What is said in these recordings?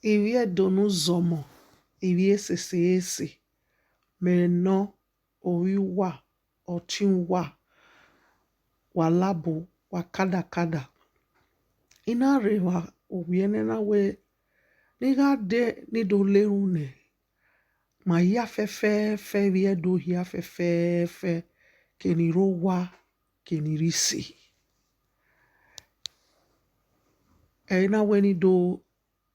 Ivie donu zomo, ivie sese mere no owiwa, ochinwa, walabo, wakada. Ina rewa owiene na we niga de ni do lerune. Ma ya fe vie do ya fe keni rowa keni risi. Ina we ni do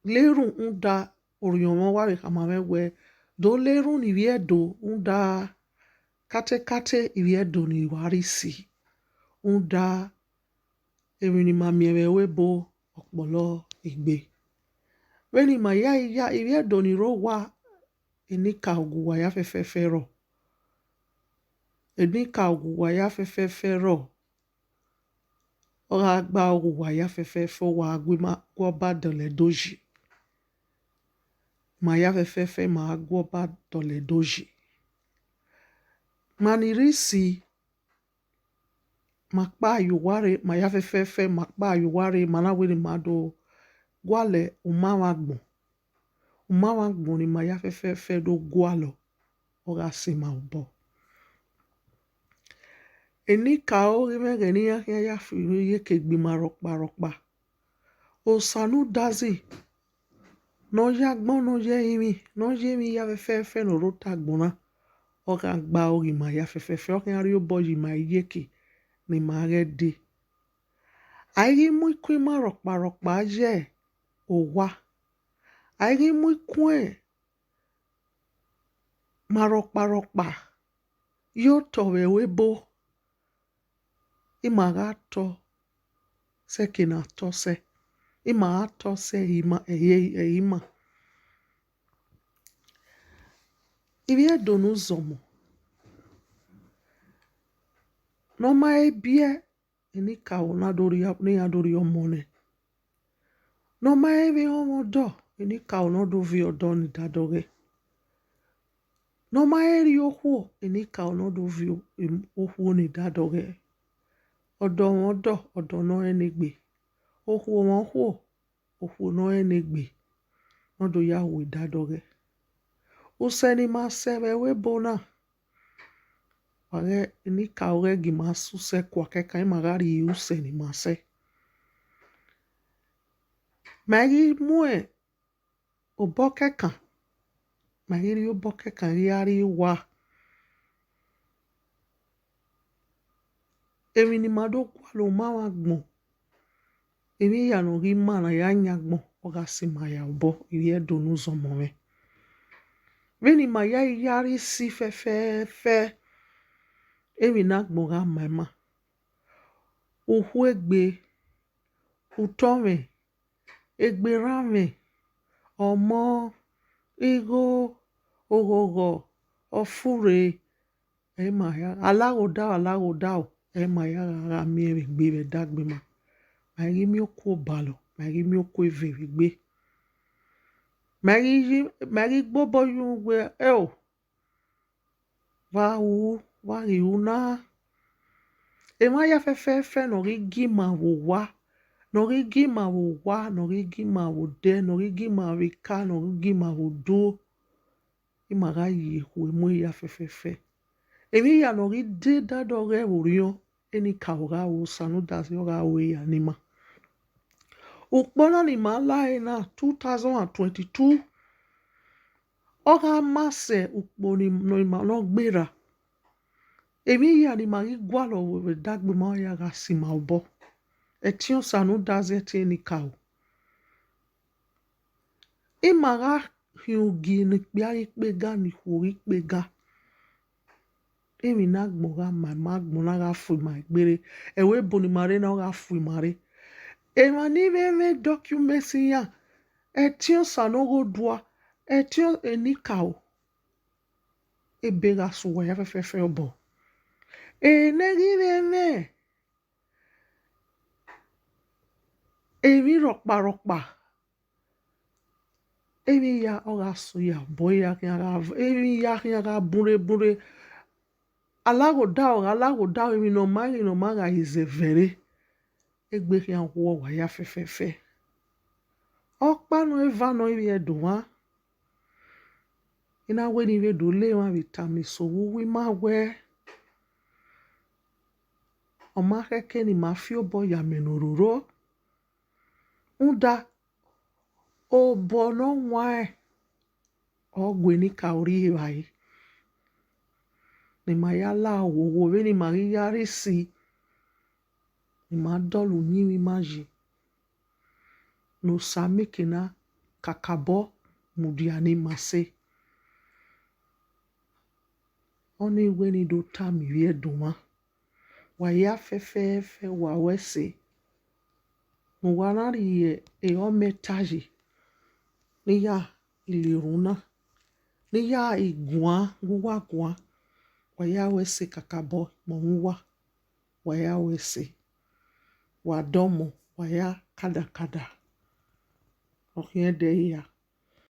lerun unda oriomo wa kama we do lerun ni vie do unda kate vie do ni warisi. Unda emini ma miewe we bo okpolo igbe. Weni ma ya vie do ni rowa enika oguwa ya fe ro. Enika oguwa ya fe ro. Ora gba oguwa ya fe wa agwima gwoba dole doji. Ma ya fe ma agwoba dole doji. Manirisi makpa yuware ma ya fe makpa yuware mana weni ma do gwale umawagbon. Umawagbon ni ma ya fe do gwalo. Ora sima ubo. Enika ori megeni ya fi ye kegbi ma rokpa. Osanu dazi. No ya gbon no ye imi ya fe no rota gbona. Ora gba ori ma ya fe okin ari obo yi ma yeke ni ma rede. Airi mu ikwi ma rokpa je owa. Airi mu ikwe ma rokpa. Yo to we bo. Ima ga to se kina to se. Ima to se ima. Ivie donu zomo. No ma ebie enika ona dori omone. No ma evi omo do enika ona do vi odo ni dadoge. No ma eri ohuo enika ona do vi ohuo ni dadoge. Odo no enegbe. Ohuo no enegbe. No do ya we dadoge. Useni ma sebe we bona. Wage enika oregi ma suse kwa keka imagari useni ma se. Magi mue obokeka. Magiri obokeka yari wa. Emi ni mado kwalo mawa gbon. Emi ya no ri mana ya nyagbon. Oga sima ya obo. Ivie donu zomo me. Veni ma ya yari si fe. Emi na gbon ga mama. Uhu egbe. Utome. Egbe rame. Omo. Igo. Ogogo. Ofure. Ema ya. Alago. Ema ya ga mi egbe dagbe ma. Magi mi oku balo. Magi mi oku evigbe. Magi gbobo yungwe. Wa ri una. Ema ya fe no ri gima wo wa. No ri gima wo wa. No ri gima wo de. No ri gima wo ka. No ri gima wo do. Ima ga ye hu. Emo ya fe. Emi ya no ri de dadoge urion. Enika oga wo sanu dazi oga we ya nima. Ukpona ni ma la na 2022. Oga mase ukponi no gbera. Emi ya ni ma ri gwalo we dagbe ma ya ga sima obo. Etion sanu dazi eti enika o. Ima ga hiugi ni kpia ikpega ni huri ikpega. Emi na gbon ga ma gbon na ga fu ma igbere. Ewe boni mare na ga fu mare. Ema ni ve documents ya. Etion sanu go dua. Etion enika o. Ebe ga suwa ya fe obo. Negi ve. Emi rokpa. Emi ya oga su ya boy ya emi ya ga bure. Alago da emi no ma ga izevere. Egbe ya wo wa ya fe. Okpa no eva no iwe doa ina we ni we do le wa vitamin so wi ma we o ma keke ni ma fi obo ya menururo unda obo no nwa ogwe ni ka ori vai ni ma ya la wo we ni ma yari si ni ma dolu ni wi ma ji no samike na kakabo mudiani mase oni we ni do ta mi wie duma wa ya fefe wa wese mo wa na ri e o metaji ni ya iliruna ni ya igua guwa gua wa ya wese kakabo mo wa ya wese wa domo wa ya kada o hien de ya